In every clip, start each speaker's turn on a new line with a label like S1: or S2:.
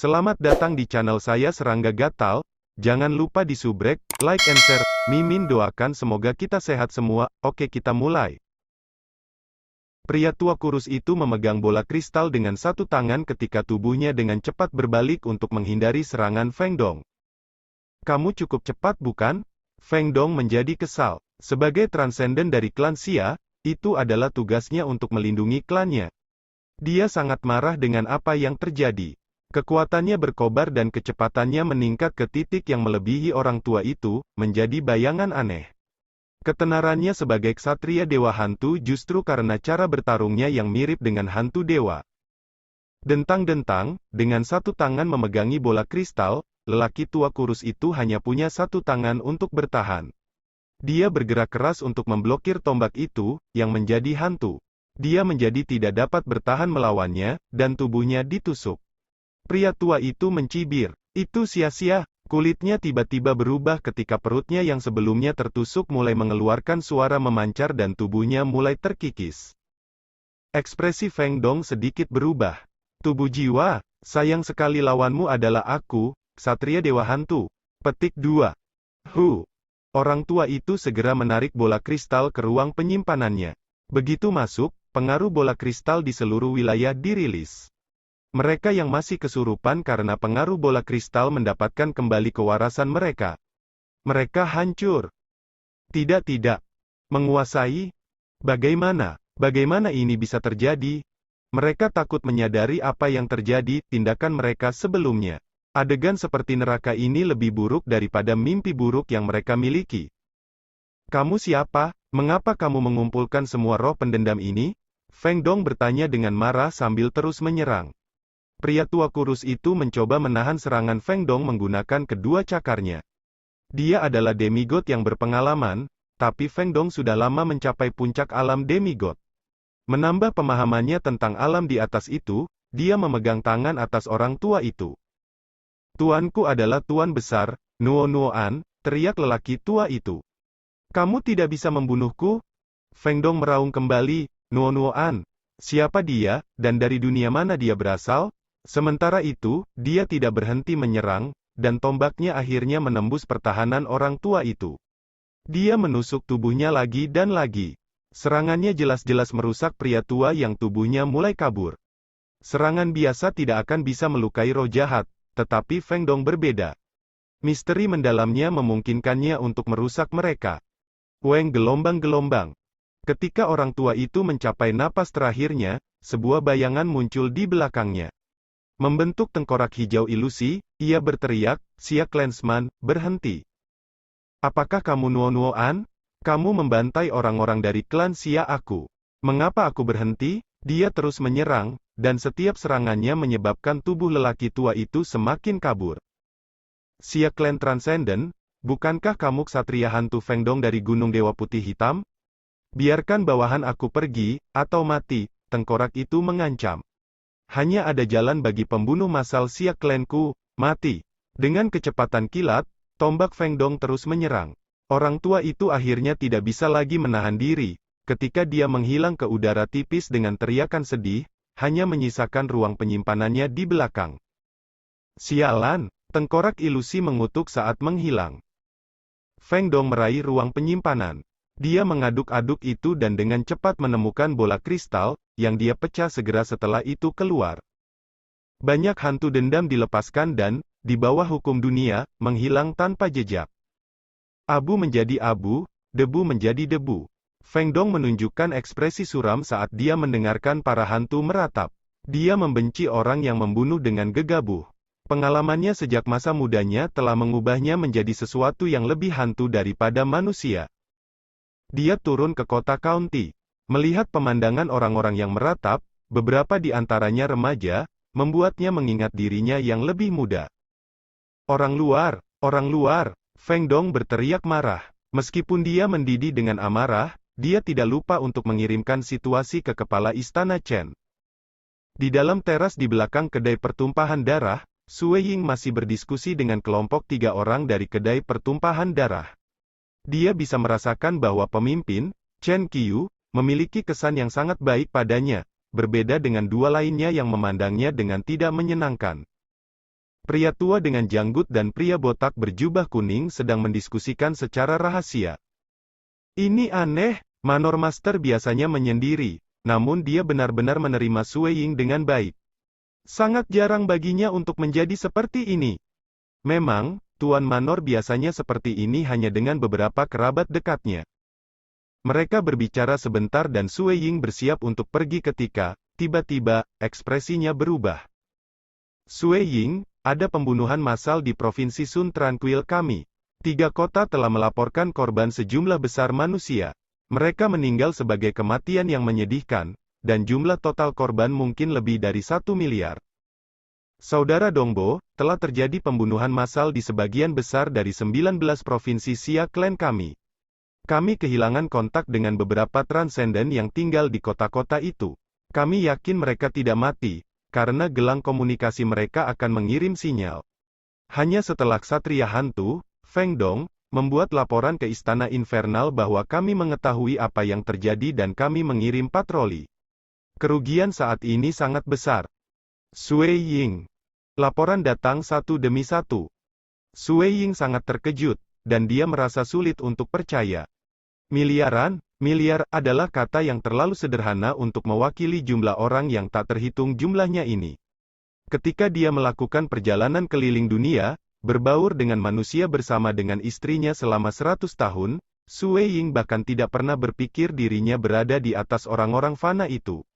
S1: Selamat datang di channel saya Serangga Gatal. Jangan lupa di subrek, like and share. Mimin doakan semoga kita sehat semua. Oke, kita mulai. Pria tua kurus itu memegang bola kristal dengan satu tangan ketika tubuhnya dengan cepat berbalik untuk menghindari serangan Feng Dong. Kamu cukup cepat bukan? Feng Dong menjadi kesal. Sebagai transenden dari klan Xia, itu adalah tugasnya untuk melindungi klannya. Dia sangat marah dengan apa yang terjadi. Kekuatannya berkobar dan kecepatannya meningkat ke titik yang melebihi orang tua itu, menjadi bayangan aneh. Ketenarannya sebagai ksatria dewa hantu justru karena cara bertarungnya yang mirip dengan hantu dewa. Dentang-dentang, dengan satu tangan memegangi bola kristal, lelaki tua kurus itu hanya punya satu tangan untuk bertahan. Dia bergerak keras untuk memblokir tombak itu, yang menjadi hantu. Dia menjadi tidak dapat bertahan melawannya, dan tubuhnya ditusuk. Pria tua itu mencibir. Itu sia-sia. Kulitnya tiba-tiba berubah ketika perutnya yang sebelumnya tertusuk mulai mengeluarkan suara memancar dan tubuhnya mulai terkikis. Ekspresi Feng Dong sedikit berubah. Tubuh jiwa, sayang sekali lawanmu adalah aku, ksatria dewa hantu. Petik 2. Orang tua itu segera menarik bola kristal ke ruang penyimpanannya. Begitu masuk, pengaruh bola kristal di seluruh wilayah dirilis. Mereka yang masih kesurupan karena pengaruh bola kristal mendapatkan kembali kewarasan mereka. Mereka hancur. Tidak. Menguasai? Bagaimana ini bisa terjadi? Mereka takut menyadari apa yang terjadi, tindakan mereka sebelumnya. Adegan seperti neraka ini lebih buruk daripada mimpi buruk yang mereka miliki. Kamu siapa? Mengapa kamu mengumpulkan semua roh pendendam ini? Feng Dong bertanya dengan marah sambil terus menyerang. Pria tua kurus itu mencoba menahan serangan Feng Dong menggunakan kedua cakarnya. Dia adalah demigod yang berpengalaman, tapi Feng Dong sudah lama mencapai puncak alam demigod. Menambah pemahamannya tentang alam di atas itu, dia memegang tangan atas orang tua itu. Tuanku adalah tuan besar, Nuo-Nuoan, teriak lelaki tua itu. Kamu tidak bisa membunuhku? Feng Dong meraung kembali, Nuo-Nuoan. Siapa dia, dan dari dunia mana dia berasal? Sementara itu, dia tidak berhenti menyerang, dan tombaknya akhirnya menembus pertahanan orang tua itu. Dia menusuk tubuhnya lagi dan lagi. Serangannya jelas-jelas merusak pria tua yang tubuhnya mulai kabur. Serangan biasa tidak akan bisa melukai roh jahat, tetapi Feng Dong berbeda. Misteri mendalamnya memungkinkannya untuk merusak mereka. Weng gelombang-gelombang. Ketika orang tua itu mencapai napas terakhirnya, sebuah bayangan muncul di belakangnya. Membentuk tengkorak hijau ilusi, ia berteriak, "Xia Clansman, berhenti. Apakah kamu Nuo-Nuoan? Kamu membantai orang-orang dari klan Xia aku. Mengapa aku berhenti?" Dia terus menyerang, dan setiap serangannya menyebabkan tubuh lelaki tua itu semakin kabur. "Xia Clan Transcendent, bukankah kamu ksatria hantu Feng Dong dari Gunung Dewa Putih Hitam? Biarkan bawahan aku pergi, atau mati," tengkorak itu mengancam. Hanya ada jalan bagi pembunuh massal Xia Clanku, mati. Dengan kecepatan kilat, tombak Feng Dong terus menyerang. Orang tua itu akhirnya tidak bisa lagi menahan diri. Ketika dia menghilang ke udara tipis dengan teriakan sedih, hanya menyisakan ruang penyimpanannya di belakang. Sialan, tengkorak ilusi mengutuk saat menghilang. Feng Dong meraih ruang penyimpanan. Dia mengaduk-aduk itu dan dengan cepat menemukan bola kristal, yang dia pecah segera setelah itu keluar. Banyak hantu dendam dilepaskan dan, di bawah hukum dunia, menghilang tanpa jejak. Abu menjadi abu, debu menjadi debu. Feng Dong menunjukkan ekspresi suram saat dia mendengarkan para hantu meratap. Dia membenci orang yang membunuh dengan gegabah. Pengalamannya sejak masa mudanya telah mengubahnya menjadi sesuatu yang lebih hantu daripada manusia. Dia turun ke kota county. Melihat pemandangan orang-orang yang meratap, beberapa di antaranya remaja, membuatnya mengingat dirinya yang lebih muda. Orang luar, Feng Dong berteriak marah. Meskipun dia mendidih dengan amarah, dia tidak lupa untuk mengirimkan situasi ke kepala istana Chen. Di dalam teras di belakang kedai pertumpahan darah, Sue Ying masih berdiskusi dengan kelompok 3 orang dari kedai pertumpahan darah. Dia bisa merasakan bahwa pemimpin, Chen Qiu, memiliki kesan yang sangat baik padanya, berbeda dengan dua lainnya yang memandangnya dengan tidak menyenangkan. Pria tua dengan janggut dan pria botak berjubah kuning sedang mendiskusikan secara rahasia. Ini aneh, Manor Master biasanya menyendiri, namun dia benar-benar menerima Sue Ying dengan baik. Sangat jarang baginya untuk menjadi seperti ini. Memang, Tuan Manor biasanya seperti ini hanya dengan beberapa kerabat dekatnya. Mereka berbicara sebentar dan Sue Ying bersiap untuk pergi ketika, tiba-tiba, ekspresinya berubah. Sue Ying, ada pembunuhan massal di Provinsi Sun Tranquil kami. 3 kota telah melaporkan korban sejumlah besar manusia. Mereka meninggal sebagai kematian yang menyedihkan, dan jumlah total korban mungkin lebih dari 1 miliar. Saudara Dongbo, telah terjadi pembunuhan massal di sebagian besar dari 19 provinsi Xia Clan kami. Kami kehilangan kontak dengan beberapa transenden yang tinggal di kota-kota itu. Kami yakin mereka tidak mati, karena gelang komunikasi mereka akan mengirim sinyal. Hanya setelah Ksatria Hantu, Feng Dong, membuat laporan ke Istana Infernal bahwa kami mengetahui apa yang terjadi dan kami mengirim patroli. Kerugian saat ini sangat besar. Sue Ying. Laporan datang satu demi satu. Sue Ying sangat terkejut, dan dia merasa sulit untuk percaya. Miliar adalah kata yang terlalu sederhana untuk mewakili jumlah orang yang tak terhitung jumlahnya ini. Ketika dia melakukan perjalanan keliling dunia, berbaur dengan manusia bersama dengan istrinya selama 100 tahun, Sue Ying bahkan tidak pernah berpikir dirinya berada di atas orang-orang fana itu.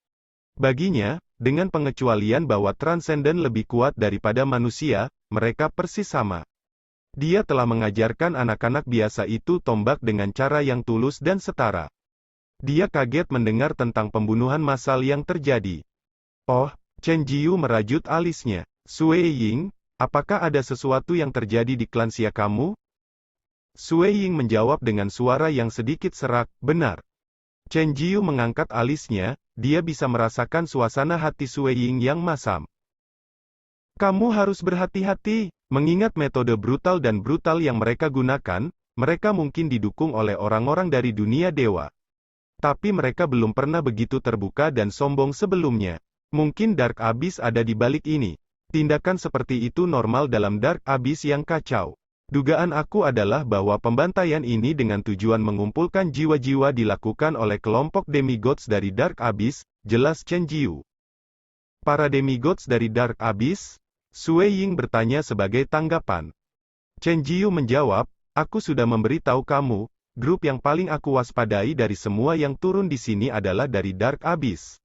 S1: Baginya, dengan pengecualian bahwa transenden lebih kuat daripada manusia, mereka persis sama. Dia telah mengajarkan anak-anak biasa itu tombak dengan cara yang tulus dan setara. Dia kaget mendengar tentang pembunuhan massal yang terjadi. Oh, Chen Jiu merajut alisnya. Sue Ying, apakah ada sesuatu yang terjadi di klan Xia kamu? Sue Ying menjawab dengan suara yang sedikit serak, benar. Chen Jiu mengangkat alisnya, dia bisa merasakan suasana hati Sue Ying yang masam. Kamu harus berhati-hati, mengingat metode brutal yang mereka gunakan, mereka mungkin didukung oleh orang-orang dari dunia dewa. Tapi mereka belum pernah begitu terbuka dan sombong sebelumnya. Mungkin Dark Abyss ada di balik ini. Tindakan seperti itu normal dalam Dark Abyss yang kacau. Dugaan aku adalah bahwa pembantaian ini dengan tujuan mengumpulkan jiwa-jiwa dilakukan oleh kelompok demigods dari Dark Abyss, jelas Chen Jiu. Para demigods dari Dark Abyss? Sue Ying bertanya sebagai tanggapan. Chen Jiu menjawab, aku sudah memberitahu kamu, grup yang paling aku waspadai dari semua yang turun di sini adalah dari Dark Abyss.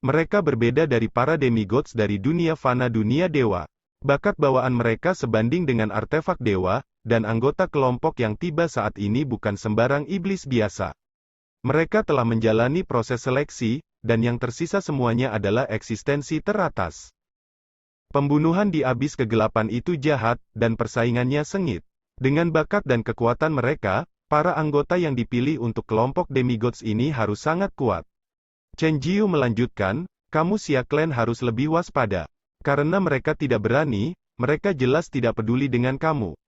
S1: Mereka berbeda dari para demigods dari dunia fana dunia dewa. Bakat bawaan mereka sebanding dengan artefak dewa, dan anggota kelompok yang tiba saat ini bukan sembarang iblis biasa. Mereka telah menjalani proses seleksi, dan yang tersisa semuanya adalah eksistensi teratas. Pembunuhan di Abyss kegelapan itu jahat, dan persaingannya sengit. Dengan bakat dan kekuatan mereka, para anggota yang dipilih untuk kelompok demigods ini harus sangat kuat. Chen Jiu melanjutkan, kamu Xia Clan harus lebih waspada. Karena mereka tidak berani, mereka jelas tidak peduli dengan kamu.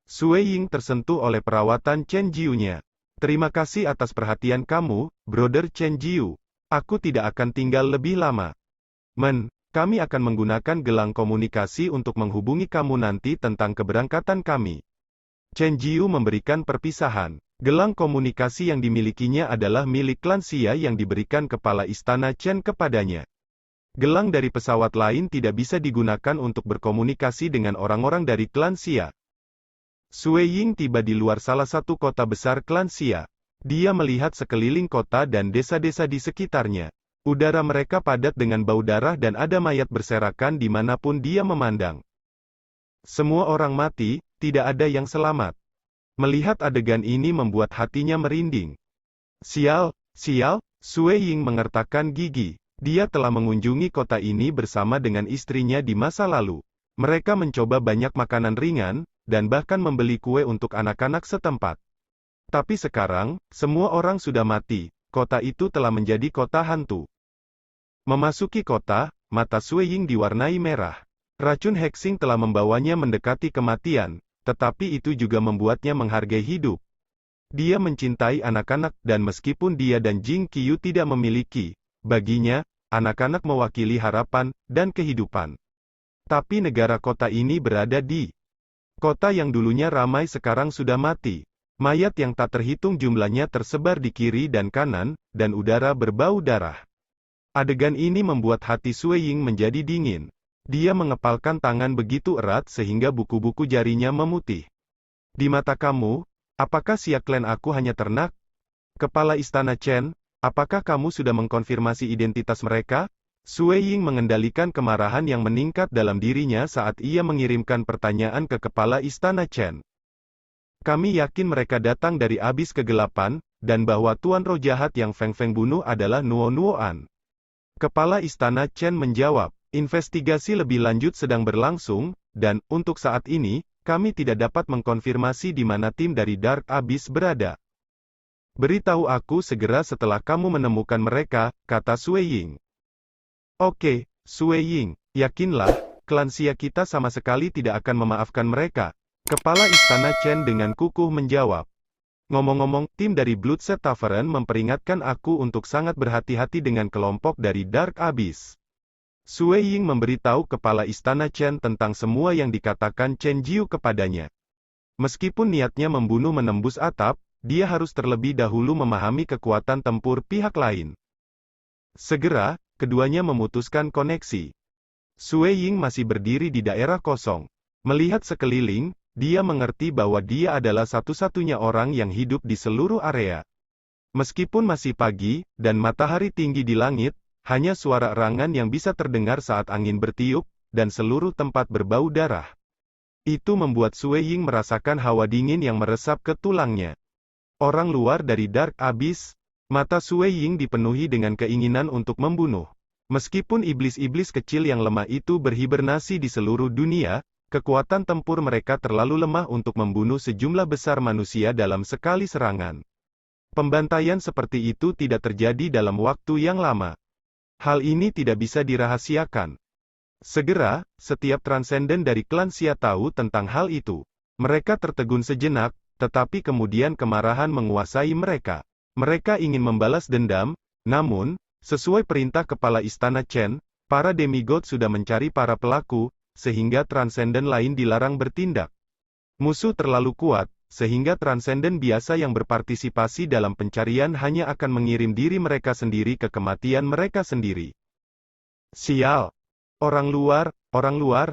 S1: Sue Ying tersentuh oleh perawatan Chen Jiu-nya. Terima kasih atas perhatian kamu, Brother Chen Jiu. Aku tidak akan tinggal lebih lama. Kami akan menggunakan gelang komunikasi untuk menghubungi kamu nanti tentang keberangkatan kami. Chen Jiu memberikan perpisahan. Gelang komunikasi yang dimilikinya adalah milik klan Xia yang diberikan kepala istana Chen kepadanya. Gelang dari pesawat lain tidak bisa digunakan untuk berkomunikasi dengan orang-orang dari klan Xia. Sue Ying tiba di luar salah satu kota besar klan Xia. Dia melihat sekeliling kota dan desa-desa di sekitarnya. Udara mereka padat dengan bau darah dan ada mayat berserakan dimanapun dia memandang. Semua orang mati, tidak ada yang selamat. Melihat adegan ini membuat hatinya merinding. Sial, Sue Ying mengertakkan gigi. Dia telah mengunjungi kota ini bersama dengan istrinya di masa lalu. Mereka mencoba banyak makanan ringan, dan bahkan membeli kue untuk anak-anak setempat. Tapi sekarang, semua orang sudah mati. Kota itu telah menjadi kota hantu. Memasuki kota, mata Sue Ying diwarnai merah. Racun hexing telah membawanya mendekati kematian, tetapi itu juga membuatnya menghargai hidup. Dia mencintai anak-anak, dan meskipun dia dan Jing Qiu tidak memiliki, baginya, anak-anak mewakili harapan, dan kehidupan. Tapi negara kota ini berada di kota yang dulunya ramai sekarang sudah mati. Mayat yang tak terhitung jumlahnya tersebar di kiri dan kanan, dan udara berbau darah. Adegan ini membuat hati Sue Ying menjadi dingin. Dia mengepalkan tangan begitu erat sehingga buku-buku jarinya memutih. Di mata kamu, apakah Xia Clan aku hanya ternak? Kepala Istana Chen, apakah kamu sudah mengkonfirmasi identitas mereka? Sue Ying mengendalikan kemarahan yang meningkat dalam dirinya saat ia mengirimkan pertanyaan ke Kepala Istana Chen. Kami yakin mereka datang dari abis kegelapan, dan bahwa Tuan Roh jahat yang Feng Feng bunuh adalah Nuo Nuoan. Kepala Istana Chen menjawab, investigasi lebih lanjut sedang berlangsung, dan, untuk saat ini, kami tidak dapat mengkonfirmasi di mana tim dari Dark Abyss berada. Beritahu aku segera setelah kamu menemukan mereka, kata Sue Ying. Oke, Sue Ying, yakinlah, klan Xia kita sama sekali tidak akan memaafkan mereka. Kepala Istana Chen dengan kukuh menjawab. Ngomong-ngomong, tim dari Bloodset Tavern memperingatkan aku untuk sangat berhati-hati dengan kelompok dari Dark Abyss. Sue Ying memberitahu Kepala Istana Chen tentang semua yang dikatakan Chen Jiu kepadanya. Meskipun niatnya membunuh menembus atap, dia harus terlebih dahulu memahami kekuatan tempur pihak lain. Segera, keduanya memutuskan koneksi. Sue Ying masih berdiri di daerah kosong. Melihat sekeliling, dia mengerti bahwa dia adalah satu-satunya orang yang hidup di seluruh area. Meskipun masih pagi, dan matahari tinggi di langit, hanya suara erangan yang bisa terdengar saat angin bertiup, dan seluruh tempat berbau darah. Itu membuat Sue Ying merasakan hawa dingin yang meresap ke tulangnya. Orang luar dari Dark Abyss. Mata Sue Ying dipenuhi dengan keinginan untuk membunuh. Meskipun iblis-iblis kecil yang lemah itu berhibernasi di seluruh dunia, kekuatan tempur mereka terlalu lemah untuk membunuh sejumlah besar manusia dalam sekali serangan. Pembantaian seperti itu tidak terjadi dalam waktu yang lama. Hal ini tidak bisa dirahasiakan. Segera, setiap transenden dari klan Xia tahu tentang hal itu. Mereka tertegun sejenak, tetapi kemudian kemarahan menguasai mereka. Mereka ingin membalas dendam, namun, sesuai perintah Kepala Istana Chen, para demigod sudah mencari para pelaku, sehingga transenden lain dilarang bertindak. Musuh terlalu kuat, sehingga transenden biasa yang berpartisipasi dalam pencarian hanya akan mengirim diri mereka sendiri ke kematian mereka sendiri. Sial! Orang luar,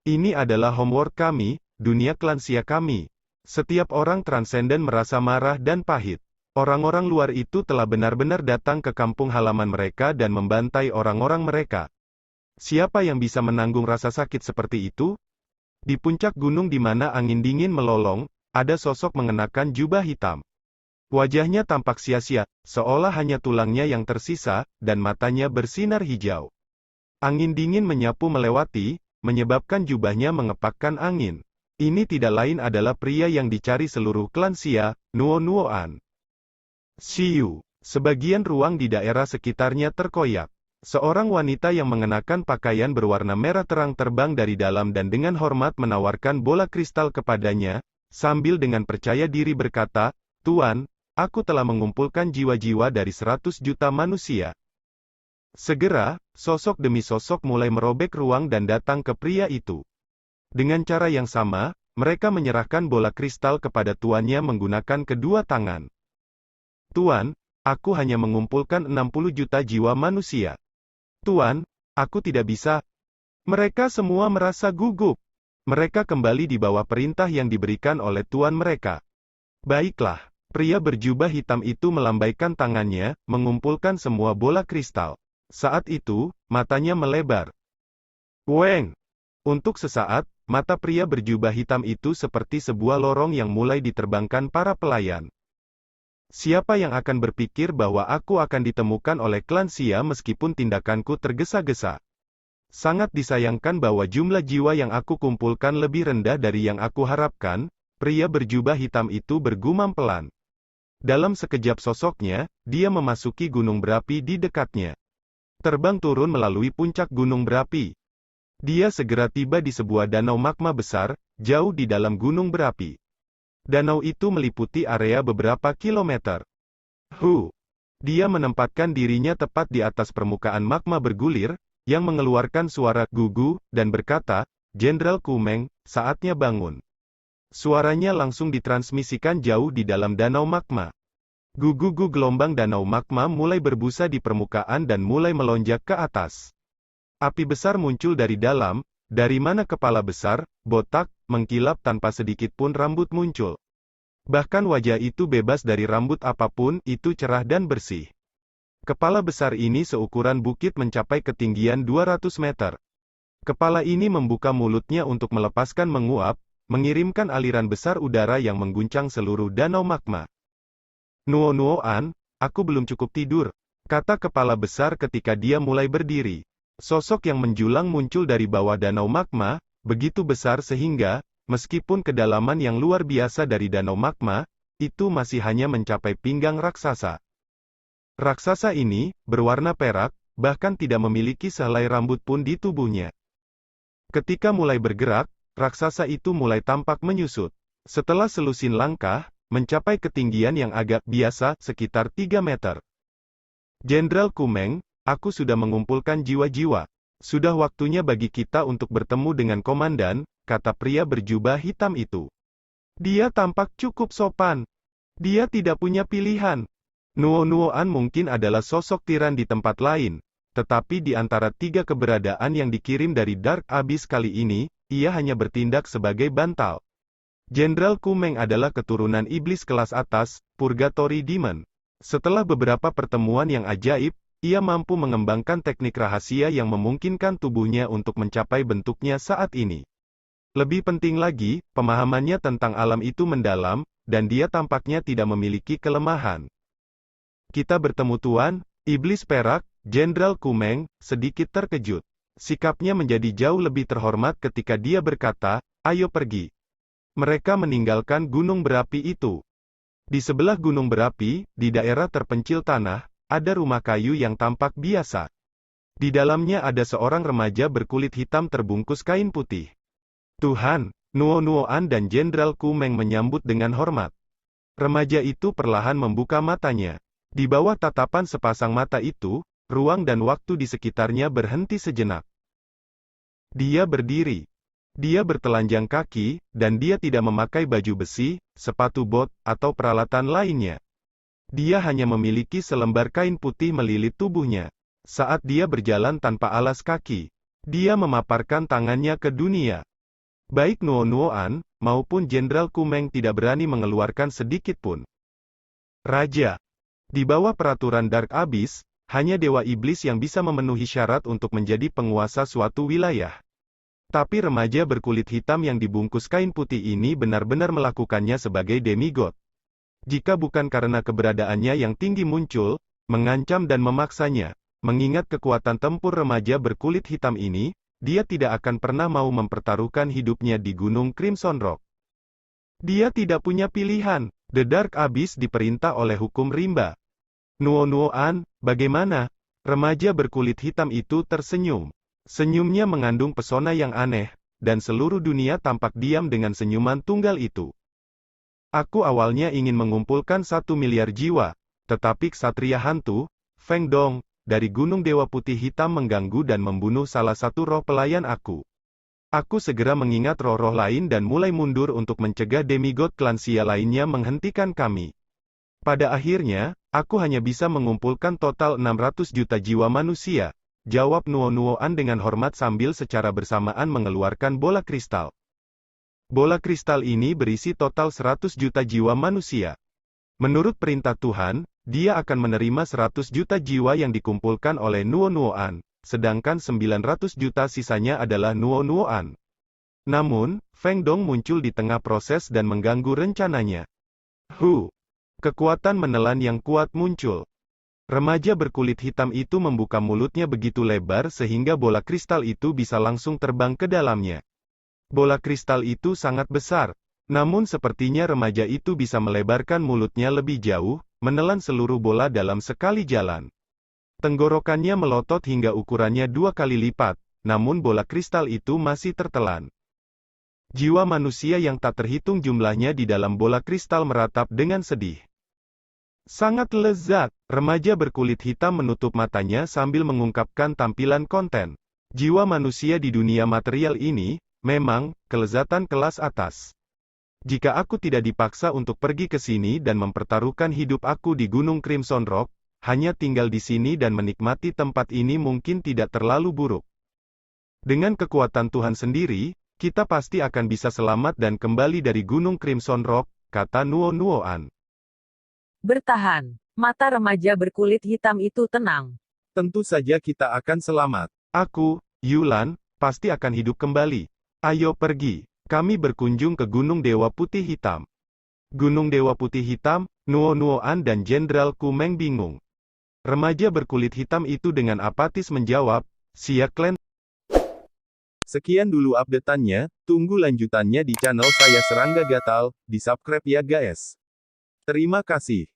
S1: ini adalah homework kami, dunia klan Xia kami. Setiap orang transenden merasa marah dan pahit. Orang-orang luar itu telah benar-benar datang ke kampung halaman mereka dan membantai orang-orang mereka. Siapa yang bisa menanggung rasa sakit seperti itu? Di puncak gunung di mana angin dingin melolong, ada sosok mengenakan jubah hitam. Wajahnya tampak sia-sia, seolah hanya tulangnya yang tersisa, dan matanya bersinar hijau. Angin dingin menyapu melewati, menyebabkan jubahnya mengepakkan angin. Ini tidak lain adalah pria yang dicari seluruh klan Xia, Nuo Nuoan. Xiu. Sebagian ruang di daerah sekitarnya terkoyak. Seorang wanita yang mengenakan pakaian berwarna merah terang terbang dari dalam dan dengan hormat menawarkan bola kristal kepadanya, sambil dengan percaya diri berkata, "Tuan, aku telah mengumpulkan jiwa-jiwa dari 100 juta manusia." Segera, sosok demi sosok mulai merobek ruang dan datang ke pria itu. Dengan cara yang sama, mereka menyerahkan bola kristal kepada tuannya menggunakan kedua tangan. Tuan, aku hanya mengumpulkan 60 juta jiwa manusia. Tuan, aku tidak bisa. Mereka semua merasa gugup. Mereka kembali di bawah perintah yang diberikan oleh tuan mereka. Baiklah, pria berjubah hitam itu melambaikan tangannya, mengumpulkan semua bola kristal. Saat itu, matanya melebar. Weng! Untuk sesaat, mata pria berjubah hitam itu seperti sebuah lorong yang mulai diterbangkan para pelayan. Siapa yang akan berpikir bahwa aku akan ditemukan oleh klan Xia meskipun tindakanku tergesa-gesa? Sangat disayangkan bahwa jumlah jiwa yang aku kumpulkan lebih rendah dari yang aku harapkan, pria berjubah hitam itu bergumam pelan. Dalam sekejap sosoknya, dia memasuki gunung berapi di dekatnya. Terbang turun melalui puncak gunung berapi. Dia segera tiba di sebuah danau magma besar, jauh di dalam gunung berapi. Danau itu meliputi area beberapa kilometer. Dia menempatkan dirinya tepat di atas permukaan magma bergulir, yang mengeluarkan suara gugu, dan berkata, "Jenderal Kumeng, saatnya bangun." Suaranya langsung ditransmisikan jauh di dalam danau magma. Gugu gelombang danau magma mulai berbusa di permukaan dan mulai melonjak ke atas. Api besar muncul dari dalam, dari mana kepala besar, botak, mengkilap tanpa sedikit pun rambut muncul. Bahkan wajah itu bebas dari rambut apapun, itu cerah dan bersih. Kepala besar ini seukuran bukit mencapai ketinggian 200 meter. Kepala ini membuka mulutnya untuk melepaskan menguap, mengirimkan aliran besar udara yang mengguncang seluruh danau magma. "Nuo-Nuoan, aku belum cukup tidur," kata kepala besar ketika dia mulai berdiri. Sosok yang menjulang muncul dari bawah danau magma, begitu besar sehingga, meskipun kedalaman yang luar biasa dari danau magma, itu masih hanya mencapai pinggang raksasa. Raksasa ini, berwarna perak, bahkan tidak memiliki sehelai rambut pun di tubuhnya. Ketika mulai bergerak, raksasa itu mulai tampak menyusut. Setelah selusin langkah, mencapai ketinggian yang agak biasa, sekitar 3 meter. "Jenderal Kumeng, aku sudah mengumpulkan jiwa-jiwa. Sudah waktunya bagi kita untuk bertemu dengan komandan," kata pria berjubah hitam itu. Dia tampak cukup sopan. Dia tidak punya pilihan. Nuo-Nuoan mungkin adalah sosok tiran di tempat lain, tetapi di antara 3 keberadaan yang dikirim dari Dark Abyss kali ini, ia hanya bertindak sebagai bantal. Jenderal Kumeng adalah keturunan iblis kelas atas, Purgatory Demon. Setelah beberapa pertemuan yang ajaib, ia mampu mengembangkan teknik rahasia yang memungkinkan tubuhnya untuk mencapai bentuknya saat ini. Lebih penting lagi, pemahamannya tentang alam itu mendalam, dan dia tampaknya tidak memiliki kelemahan. "Kita bertemu Tuan." Iblis perak, Jenderal Kumeng, sedikit terkejut. Sikapnya menjadi jauh lebih terhormat ketika dia berkata, "Ayo pergi." Mereka meninggalkan gunung berapi itu. Di sebelah gunung berapi, di daerah terpencil tanah, ada rumah kayu yang tampak biasa. Di dalamnya ada seorang remaja berkulit hitam terbungkus kain putih. "Tuhan." Nuo-Nuoan dan Jenderal Kumeng menyambut dengan hormat. Remaja itu perlahan membuka matanya. Di bawah tatapan sepasang mata itu, ruang dan waktu di sekitarnya berhenti sejenak. Dia berdiri. Dia bertelanjang kaki, dan dia tidak memakai baju besi, sepatu bot, atau peralatan lainnya. Dia hanya memiliki selembar kain putih melilit tubuhnya. Saat dia berjalan tanpa alas kaki, dia memaparkan tangannya ke dunia. Baik Nuo-Nuoan, maupun Jenderal Kumeng tidak berani mengeluarkan sedikit pun. "Raja." Di bawah peraturan Dark Abyss, hanya Dewa Iblis yang bisa memenuhi syarat untuk menjadi penguasa suatu wilayah. Tapi remaja berkulit hitam yang dibungkus kain putih ini benar-benar melakukannya sebagai demigod. Jika bukan karena keberadaannya yang tinggi muncul, mengancam dan memaksanya, mengingat kekuatan tempur remaja berkulit hitam ini, dia tidak akan pernah mau mempertaruhkan hidupnya di Gunung Crimson Rock. Dia tidak punya pilihan. The Dark Abyss diperintah oleh hukum rimba. "Nuo-Nuoan, bagaimana?" Remaja berkulit hitam itu tersenyum. Senyumnya mengandung pesona yang aneh, dan seluruh dunia tampak diam dengan senyuman tunggal itu. "Aku awalnya ingin mengumpulkan 1 miliar jiwa, tetapi ksatria hantu, Feng Dong, dari Gunung Dewa Putih Hitam mengganggu dan membunuh salah satu roh pelayan aku. Aku segera mengingat roh-roh lain dan mulai mundur untuk mencegah demigod klan Xia lainnya menghentikan kami. Pada akhirnya, aku hanya bisa mengumpulkan total 600 juta jiwa manusia," jawab Nuo-Nuoan dengan hormat sambil secara bersamaan mengeluarkan bola kristal. Bola kristal ini berisi total 100 juta jiwa manusia. Menurut perintah Tuhan, dia akan menerima 100 juta jiwa yang dikumpulkan oleh Nuo-Nuoan. Sedangkan 900 juta sisanya adalah Nuo-Nuoan. Namun, Feng Dong muncul di tengah proses dan mengganggu rencananya. Kekuatan menelan yang kuat muncul. Remaja berkulit hitam itu membuka mulutnya begitu lebar sehingga bola kristal itu bisa langsung terbang ke dalamnya. Bola kristal itu sangat besar, namun sepertinya remaja itu bisa melebarkan mulutnya lebih jauh, menelan seluruh bola dalam sekali jalan. Tenggorokannya melotot hingga ukurannya 2 kali lipat, namun bola kristal itu masih tertelan. Jiwa manusia yang tak terhitung jumlahnya di dalam bola kristal meratap dengan sedih. Sangat lezat. Remaja berkulit hitam menutup matanya sambil mengungkapkan tampilan konten. Jiwa manusia di dunia material ini, memang, kelezatan kelas atas. Jika aku tidak dipaksa untuk pergi ke sini dan mempertaruhkan hidup aku di Gunung Crimson Rock, hanya tinggal di sini dan menikmati tempat ini mungkin tidak terlalu buruk. Dengan kekuatan Tuhan sendiri, kita pasti akan bisa selamat dan kembali dari Gunung Crimson Rock, kata Nuo Nuoan.
S2: Bertahan. Mata remaja berkulit hitam itu tenang.
S1: Tentu saja kita akan selamat. Aku, Yulan, pasti akan hidup kembali. Ayo pergi. Kami berkunjung ke Gunung Dewa Putih Hitam. Gunung Dewa Putih Hitam, Nuo Nuoan dan Jenderal Kumeng bingung. Remaja berkulit hitam itu dengan apatis menjawab, Siak Klan. Sekian dulu update-annya, tunggu lanjutannya di channel saya Serangga Gatal, di subscribe ya guys. Terima kasih.